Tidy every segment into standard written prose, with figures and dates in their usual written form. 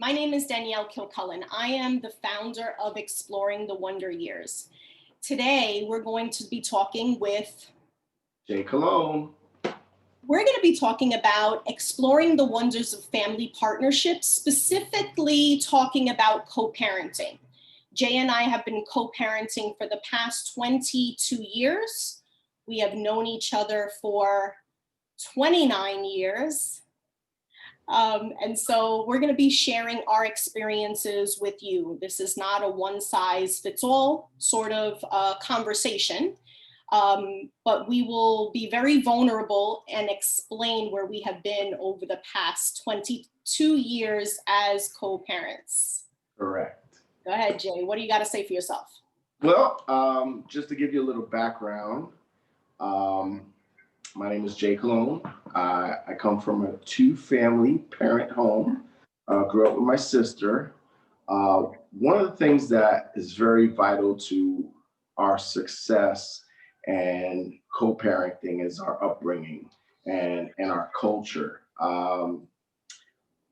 My name is Danielle Kilcullen. I am the founder of Exploring the Wonder Years. Today, we're going to be talking with J. Cologne. We're going to be talking about exploring the wonders of family partnerships, specifically talking about co-parenting. Jay and I have been co-parenting for the past 22 years. We have known each other for 29 years. And so we're going to be sharing our experiences with you. This is not a one size fits all sort of conversation, but we will be very vulnerable and explain where we have been over the past 22 years as co-parents. Correct. Go ahead, Jay. What do you got to say for yourself? Well, just to give you a little background, my name is J. Cologne. I come from a two-family parent home. Grew up with my sister. One of the things that is very vital to our success and co-parenting is our upbringing and our culture.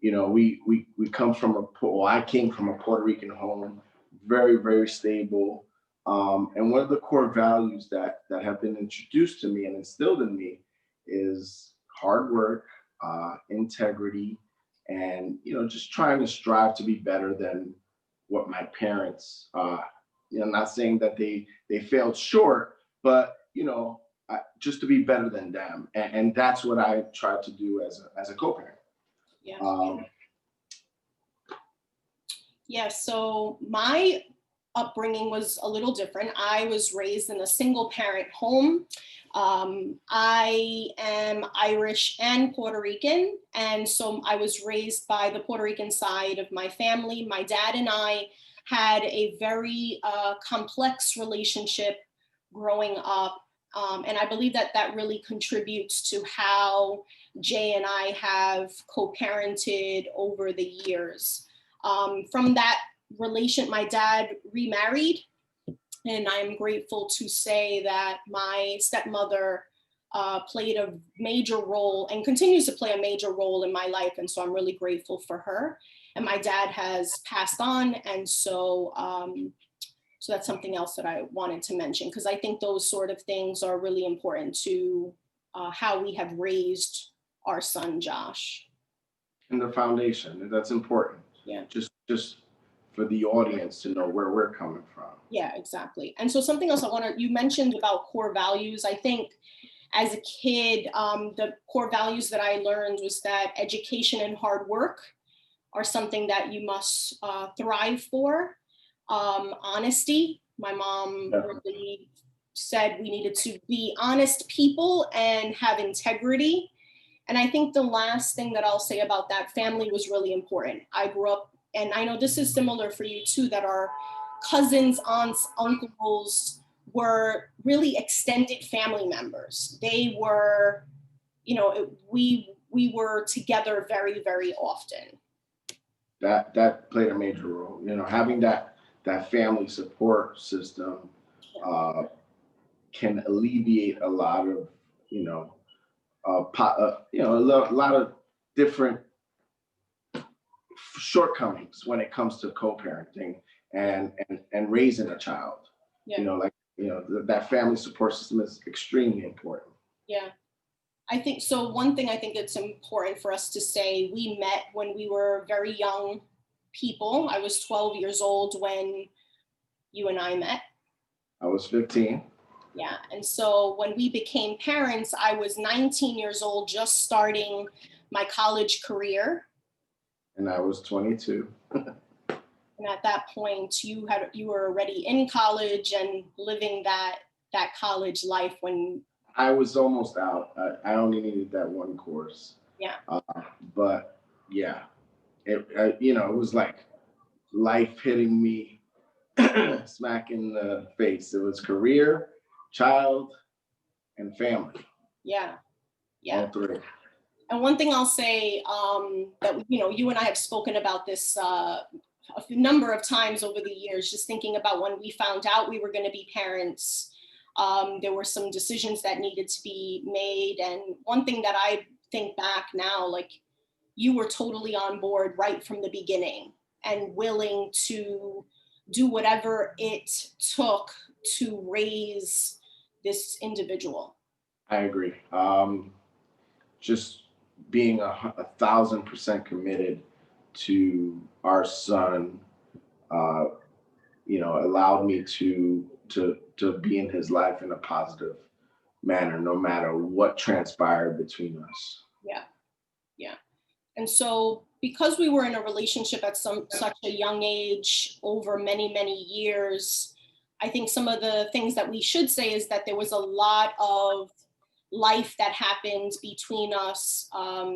We come from I came from a Puerto Rican home, very, very stable. And one of the core values that have been introduced to me and instilled in me is hard work, integrity, and just trying to strive to be better than what my parents. Not saying that they failed short, but just to be better than them, and that's what I try to do as a co-parent. Yeah. Yeah. So my upbringing was a little different. I was raised in a single parent home. I am Irish and Puerto Rican. And so I was raised by the Puerto Rican side of my family. My dad and I had a very complex relationship growing up. And I believe that really contributes to how Jay and I have co-parented over the years. From that relation, my dad remarried, and I'm grateful to say that my stepmother played a major role and continues to play a major role in my life. And so I'm really grateful for her. And my dad has passed on. And so that's something else that I wanted to mention, because I think those sort of things are really important to how we have raised our son, Josh. And the foundation, that's important. Yeah. Just for the audience to know where we're coming from. Yeah, exactly. And so something else you mentioned about core values. I think as a kid, the core values that I learned was that education and hard work are something that you must thrive for. Honesty. My mom really said we needed to be honest people and have integrity. And I think the last thing that I'll say about that, family was really important. I grew up, and I know this is similar for you too, that our cousins, aunts, uncles were really extended family members. They were, we were together very, very often. That played a major role. Having that family support system can alleviate a lot of, a lot of different shortcomings when it comes to co-parenting and raising a child. Yeah. That family support system is extremely important. Yeah. I think so. One thing I think it's important for us to say, we met when we were very young people. I was 12 years old when you and I met. I was 15. Yeah. And so when we became parents, I was 19 years old, just starting my college career. And I was 22. And at that point, you were already in college and living that college life when I was almost out. I only needed that one course. Yeah. But yeah, it was like life hitting me smack in the face. It was career, child, and family. Yeah. All three. And one thing I'll say that you and I have spoken about this a number of times over the years, just thinking about when we found out we were going to be parents. There were some decisions that needed to be made. And one thing that I think back now, like you were totally on board right from the beginning and willing to do whatever it took to raise this individual. I agree. Just being 1,000% committed to our son, uh, allowed me to be in his life in a positive manner, no matter what transpired between us. Yeah, yeah. And so because we were in a relationship at such a young age over many, many years, I think some of the things that we should say is that there was a lot of life that happened between us.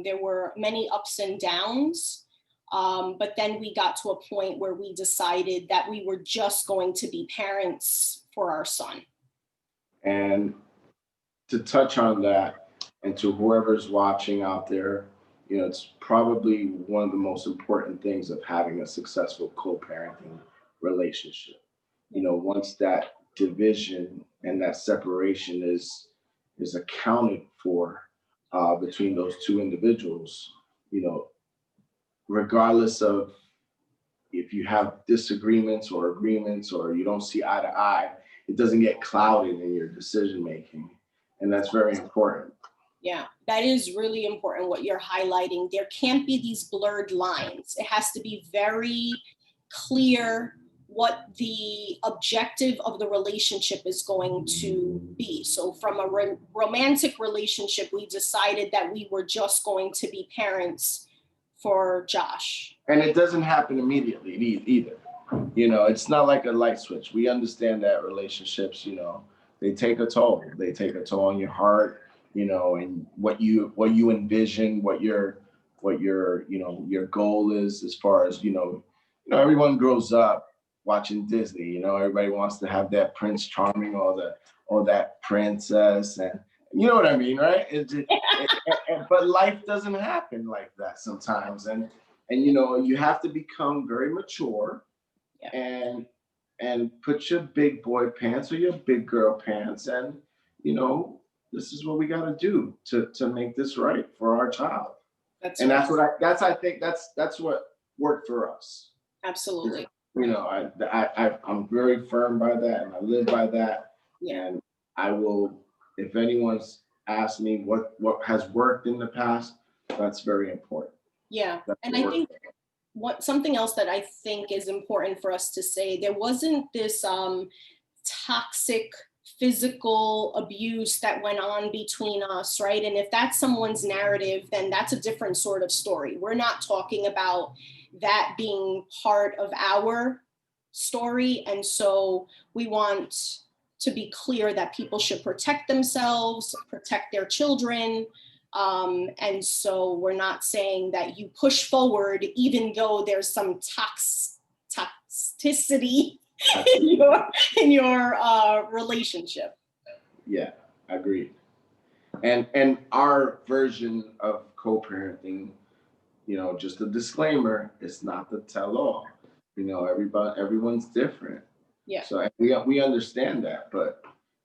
There were many ups and downs. But then we got to a point where we decided that we were just going to be parents for our son. And to touch on that, and to whoever's watching out there, it's probably one of the most important things of having a successful co-parenting relationship. Once that division and that separation is accounted for between those two individuals, regardless of if you have disagreements or agreements or you don't see eye to eye, it doesn't get clouded in your decision making. And that's very important. Yeah, that is really important what you're highlighting. There can't be these blurred lines. It has to be very clear what the objective of the relationship is going to be. So from a romantic relationship, we decided that we were just going to be parents for Josh. And it doesn't happen immediately either. It's not like a light switch. We understand that relationships, they take a toll. They take a toll on your heart, and what you envision, what your your goal is as far as, everyone grows up watching Disney, everybody wants to have that Prince Charming or that princess, and you know what I mean, right? But life doesn't happen like that sometimes. And you have to become very mature. Yeah. and put your big boy pants or your big girl pants, and this is what we got to do to make this right for our child. That's I think that's what worked for us. Absolutely. I'm very firm by that, and I live by that. Yeah. And I will, if anyone's asked me what has worked in the past, that's very important. Yeah. And I think something else that I think is important for us to say, there wasn't this toxic physical abuse that went on between us, right? And if that's someone's narrative, then that's a different sort of story. We're not talking about that being part of our story. And so we want to be clear that people should protect themselves, protect their children. And so we're not saying that you push forward, even though there's some toxicity in your relationship. Yeah, agreed. And our version of co-parenting, just a disclaimer, it's not the tell-all. Everyone's different. Yeah. So we understand that, but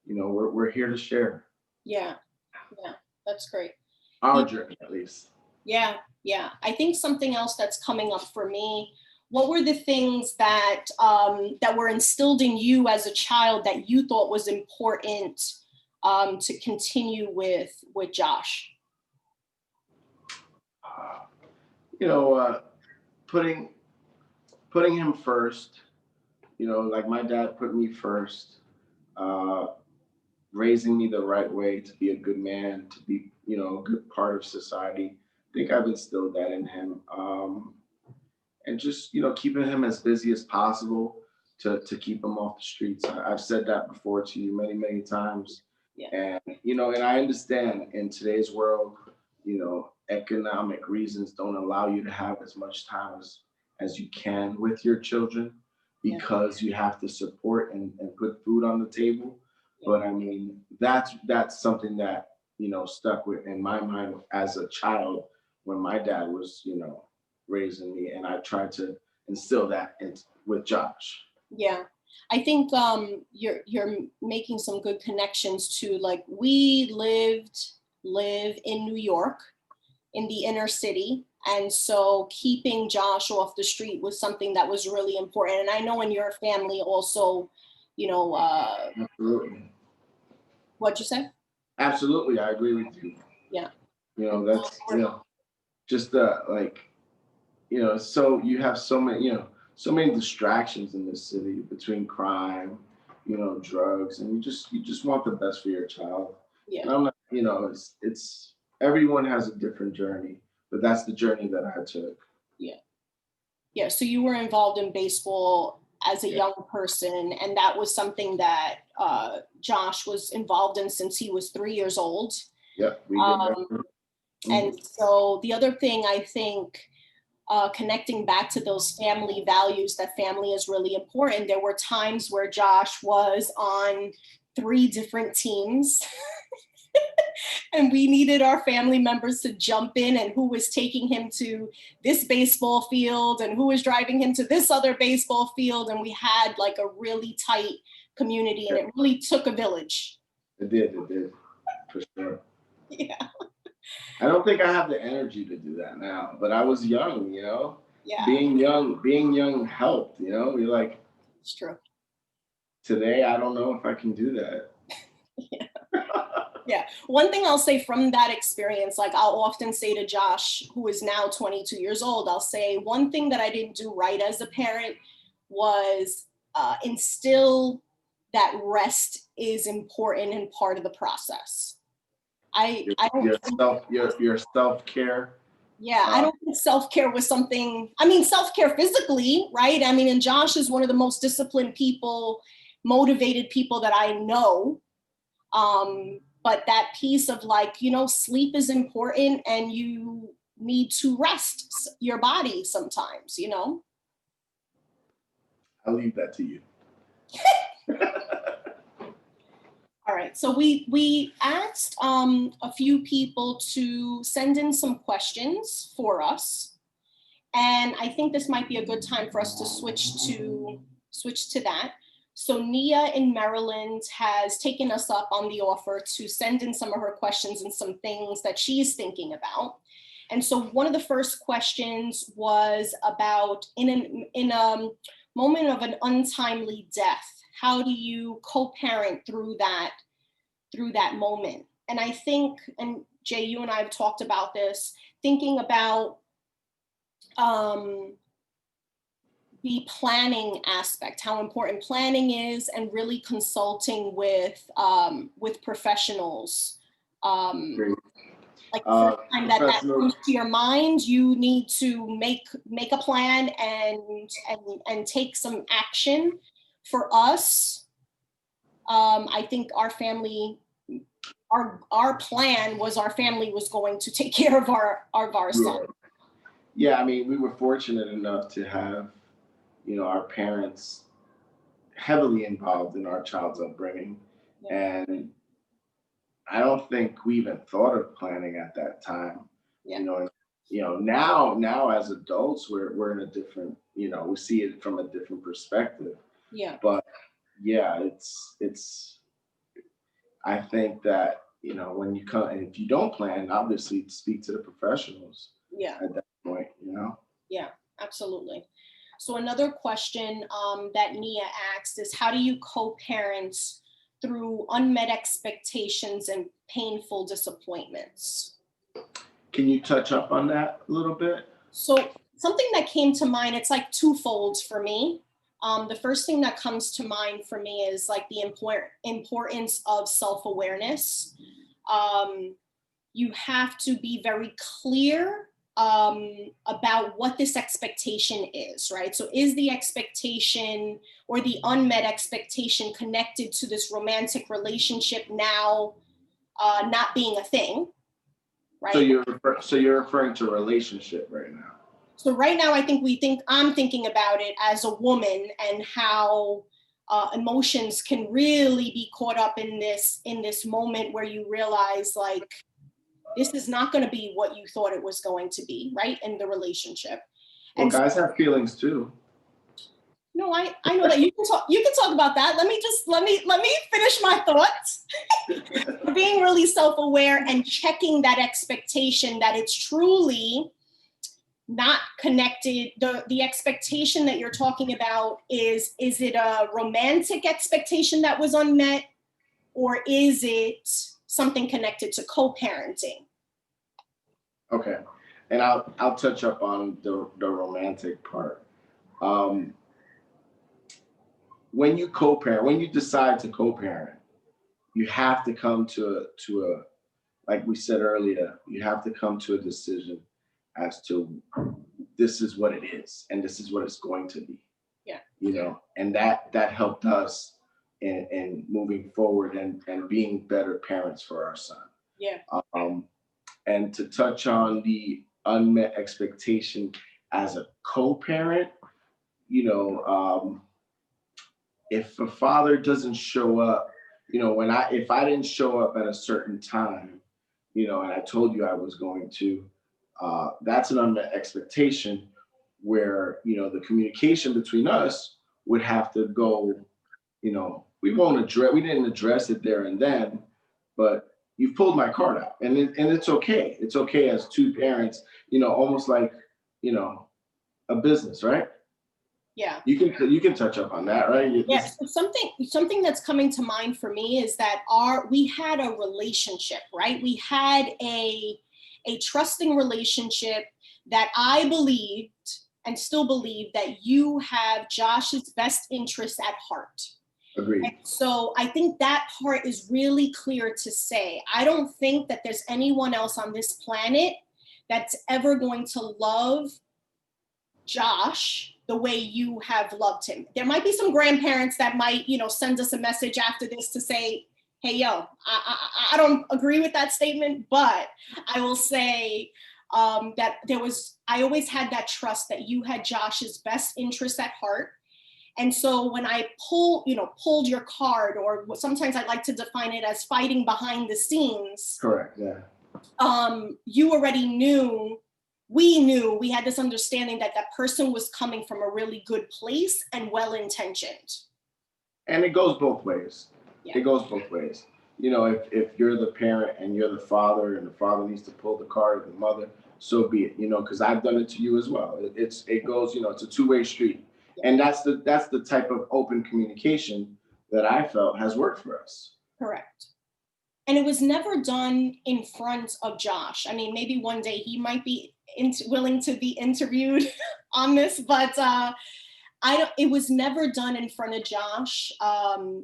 we're here to share. Yeah, that's great. Our journey, at least. Yeah. I think something else that's coming up for me. What were the things that that were instilled in you as a child that you thought was important to continue with Josh? Putting him first. Like my dad put me first. Raising me the right way to be a good man, to be a good part of society. I think I've instilled that in him. And just keeping him as busy as possible to keep him off the streets. I've said that before to you many times. Yeah. And and I understand in today's world, economic reasons don't allow you to have as much time as you can with your children, because you have to support and put food on the table. Yeah. But I mean, that's something that stuck with in my mind as a child when my dad was raising me, and I tried to instill that with Josh. Yeah, I think you're making some good connections to, we live in New York, in the inner city, And so keeping Josh off the street was something that was really important. And I know in your family also, Absolutely. what'd you say? Absolutely, I agree with you. Yeah. That's, just like, so you have so many, so many distractions in this city between crime, drugs, and you just want the best for your child. Yeah. And I'm not, it's everyone has a different journey, but that's the journey that I took. Yeah. Yeah. So you were involved in baseball as a young person, and that was something that Josh was involved in since he was 3 years old. Yep. And so the other thing I think, connecting back to those family values, that family is really important. There were times where Josh was on 3 different teams and we needed our family members to jump in, and who was taking him to this baseball field and who was driving him to this other baseball field. And we had like a really tight community, and it really took a village. It did, for sure. Yeah. I don't think I have the energy to do that now, but I was young, Yeah. Being young helped, You're like, it's true. Today, I don't know if I can do that. Yeah. Yeah. One thing I'll say from that experience, like I'll often say to Josh, who is now 22 years old, I'll say one thing that I didn't do right as a parent was instill that rest is important and part of the process. Your self-care. Yeah, I don't think self-care was something, self-care physically, right? And Josh is one of the most disciplined people, motivated people that I know. But that piece of like, sleep is important, and you need to rest your body sometimes, I'll leave that to you. All right, so we asked a few people to send in some questions for us, and I think this might be a good time for us to switch to that. So Nia in Maryland has taken us up on the offer to send in some of her questions and some things that she's thinking about. And so one of the first questions was about in a moment of an untimely death, how do you co-parent through that moment? And I think, and Jay, you and I have talked about this, thinking about the planning aspect, how important planning is, and really consulting with professionals. Like the first time that comes to your mind, you need to make a plan and take some action. For us, I think our family, our plan was our family was going to take care of our son. Yeah, we were fortunate enough to have, our parents heavily involved in our child's upbringing. Yeah. And I don't think we even thought of planning at that time. Yeah. Now as adults, we're in a different, we see it from a different perspective. Yeah. But yeah, it's I think that, when you come, and if you don't plan, obviously speak to the professionals. Yeah. At that point, Yeah, absolutely. So another question that Nia asked is, how do you co-parent through unmet expectations and painful disappointments? Can you touch up on that a little bit? So something that came to mind, it's like twofold for me. The first thing that comes to mind for me is like the importance of self-awareness. You have to be very clear about what this expectation is, right? So is the expectation or the unmet expectation connected to this romantic relationship now not being a thing, right? So you're referring to a relationship right now. So right now, I'm thinking about it as a woman, and how emotions can really be caught up in this moment where you realize like, this is not going to be what you thought it was going to be, right? In the relationship. Well, and guys have feelings too. No, I know that you can talk about that. Let me finish my thoughts. Being really self-aware and checking that expectation that it's truly not connected, the expectation that you're talking about is it a romantic expectation that was unmet, or is it something connected to co-parenting? Okay, and I'll touch up on the romantic part. When you co-parent, when you decide to co-parent, you have to come to a, like we said earlier, you have to come to a decision as to this is what it is and this is what it's going to be. Yeah. You know, and that helped us in moving forward and being better parents for our son. Yeah. And to touch on the unmet expectation as a co-parent, you know, if a father doesn't show up, you know, if I didn't show up at a certain time, you know, and I told you I was going to, that's an unmet expectation where, you know, the communication between us would have to go, you know, we didn't address it there and then, but you've pulled my card out, and it's okay. It's okay as two parents, you know, almost like, you know, a business, right? Yeah. You can touch up on that, right? Yes. Yeah, so something that's coming to mind for me is that we had a relationship, right? We had a trusting relationship that I believed and still believe that you have Josh's best interests at heart. Agreed. And so I think that part is really clear to say. I don't think that there's anyone else on this planet that's ever going to love Josh the way you have loved him. There might be some grandparents that might, you know, send us a message after this to say, hey, yo, I don't agree with that statement, but I will say that I always had that trust that you had Josh's best interests at heart. And so when I pulled your card, or sometimes I like to define it as fighting behind the scenes. Correct, yeah. You already knew, we had this understanding that person was coming from a really good place and well-intentioned. And it goes both ways. Yeah. It goes both ways. You know, if you're the parent and you're the father and the father needs to pull the card of the mother, so be it, you know, because I've done it to you as well. It goes, you know, it's a two-way street. Yeah. And that's the type of open communication that I felt has worked for us. Correct. And it was never done in front of Josh. I mean, maybe one day he might be willing to be interviewed on this, but it was never done in front of Josh.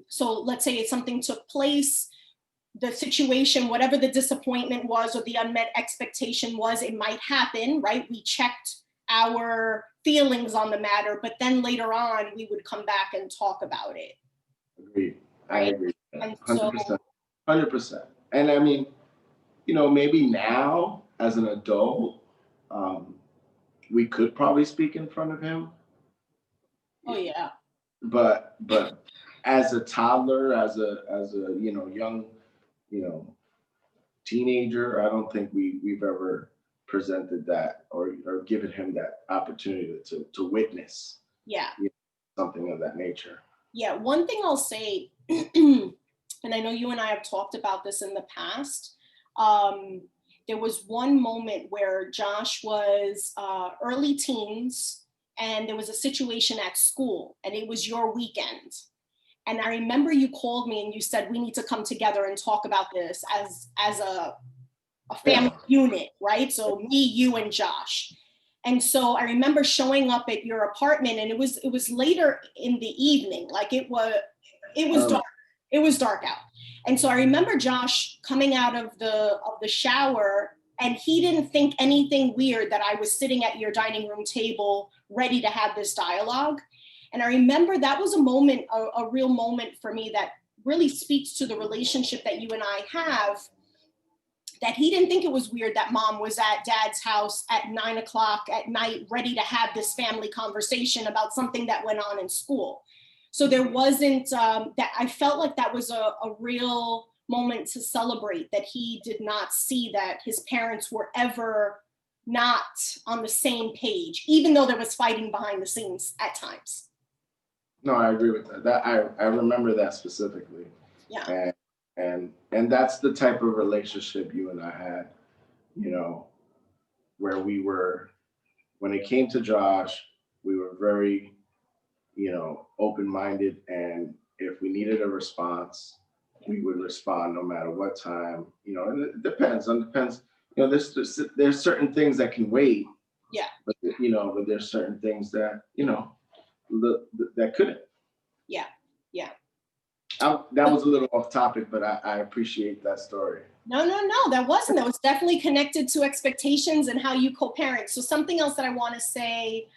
So let's say something took place, the situation, whatever the disappointment was or the unmet expectation was, it might happen, right? We checked our feelings on the matter, but then later on we would come back and talk about it. Agreed. Right? I agree. 100%. 100%. And I mean, you know, maybe now as an adult, we could probably speak in front of him. Oh yeah. But as a toddler, as a you know, young, you know, teenager, I don't think we've ever presented that or given him that opportunity to witness. Yeah. You know, something of that nature. Yeah. One thing I'll say, and I know you and I have talked about this in the past. There was one moment where Josh was early teens, and there was a situation at school, and it was your weekend. And I remember you called me and you said, we need to come together and talk about this as a family unit, right? So me, you, and Josh. And so I remember showing up at your apartment, and it was later in the evening, like it was dark. It was dark out. And so I remember Josh coming out of the shower, and he didn't think anything weird that I was sitting at your dining room table ready to have this dialogue. And I remember that was a moment, a real moment for me that really speaks to the relationship that you and I have, that he didn't think it was weird that mom was at dad's house at 9 o'clock at night, ready to have this family conversation about something that went on in school. So there wasn't that, I felt like that was a real moment to celebrate, that he did not see that his parents were ever not on the same page, even though there was fighting behind the scenes at times. No, I agree with that. I remember that specifically. Yeah. And that's the type of relationship you and I had, you know, where we were when it came to Josh, we were very, open-minded, and if we needed a response, we would respond no matter what time. And it depends. There's certain things that can wait. Yeah. But but there's certain things that that couldn't. Yeah. Yeah. That was a little off topic, but I appreciate that story. No, that wasn't. That was definitely connected to expectations and how you co-parent. So something else that I want to say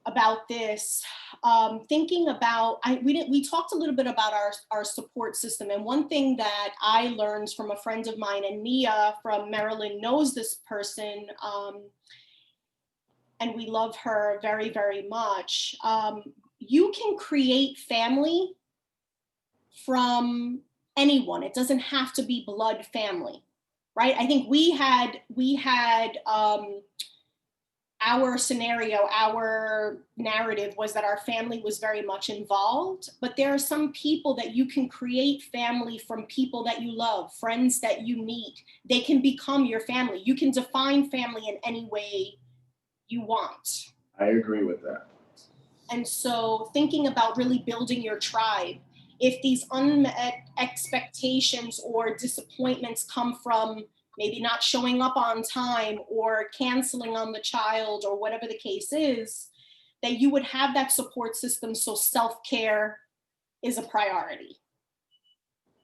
about this, thinking about, we talked a little bit about our support system. And one thing that I learned from a friend of mine, and Nia from Maryland knows this person, and we love her very, very much. You can create family from anyone. It doesn't have to be blood family, right? I think we had our scenario, our narrative was that our family was very much involved, but there are some people that you can create family from, people that you love, friends that you meet. They can become your family. You can define family in any way you want. I agree with that. And so thinking about really building your tribe, if these unmet expectations or disappointments come from maybe not showing up on time or canceling on the child or whatever the case is, that you would have that support system. So self-care is a priority,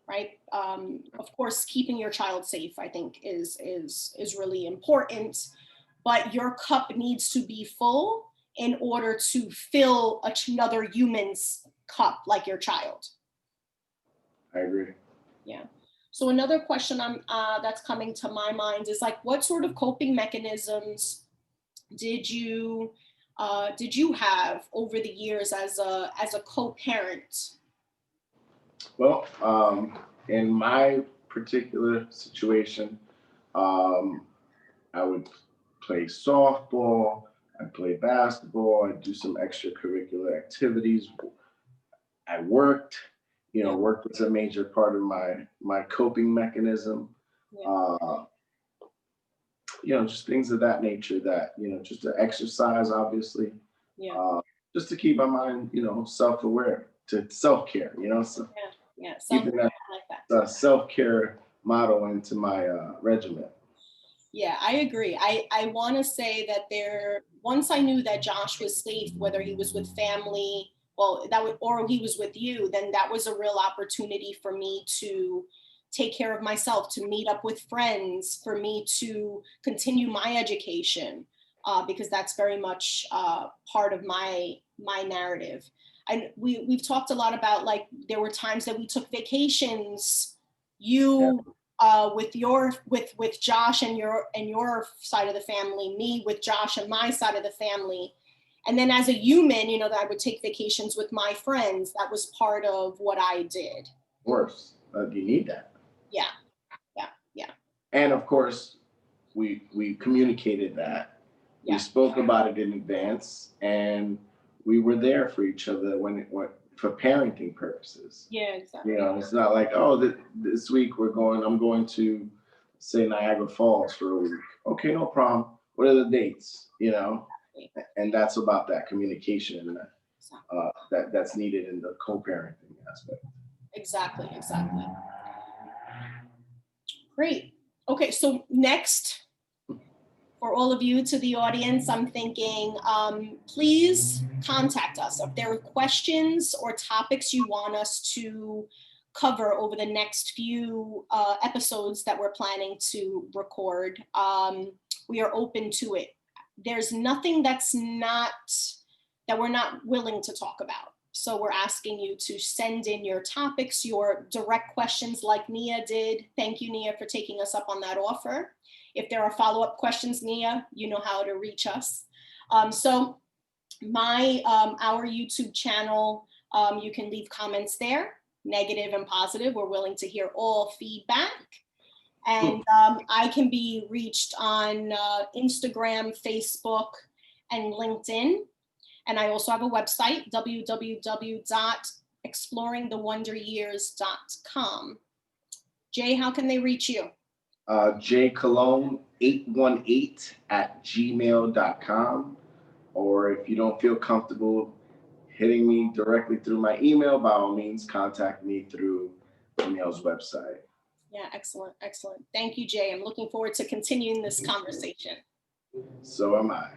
right? Of course, keeping your child safe, I think is really important, but your cup needs to be full in order to fill another human's cup, like your child. I agree. Yeah. So another question that's coming to my mind is like, what sort of coping mechanisms did you have over the years as a co-parent? Well, in my particular situation, I would play softball, I'd play basketball, I'd do some extracurricular activities. I worked. Work was a major part of my coping mechanism. Yeah. Just things of that nature that, just to exercise, obviously. Yeah. Just to keep my mind, self-aware, to self-care, so Yeah. keeping that, like that. Self-care motto into my regimen. Yeah, I agree. I want to say that once I knew that Josh was safe, whether he was with family, or he was with you, then that was a real opportunity for me to take care of myself, to meet up with friends, for me to continue my education, because that's very much part of my narrative. And we've talked a lot about, like, there were times that we took vacations, with Josh and your side of the family, me with Josh and my side of the family. And then as a human, that I would take vacations with my friends. That was part of what I did. Of course, you need that. Yeah. And of course, we communicated that. Yeah. We spoke about it in advance, and we were there for each other for parenting purposes. Yeah, exactly. It's not like, oh, this week I'm going to, say, Niagara Falls for a week. Okay, no problem. What are the dates? And that's about that communication and that's needed in the co-parenting aspect. Exactly. Great. Okay, so next, for all of you, to the audience, I'm thinking, please contact us if there are questions or topics you want us to cover over the next few episodes that we're planning to record. We are open to it. There's nothing that we're not willing to talk about. So we're asking you to send in your topics, your direct questions, like Nia did. Thank you, Nia, for taking us up on that offer. If there are follow-up questions, Nia, you know how to reach us. So our YouTube channel, you can leave comments there, negative and positive. We're willing to hear all feedback. And I can be reached on Instagram, Facebook, and LinkedIn. And I also have a website, www.exploringthewonderyears.com. Jay, how can they reach you? J Cologne 818@gmail.com. Or if you don't feel comfortable hitting me directly through my email, by all means, contact me through Danielle's website. Yeah, excellent, excellent. Thank you, Jay. I'm looking forward to continuing this conversation. So am I.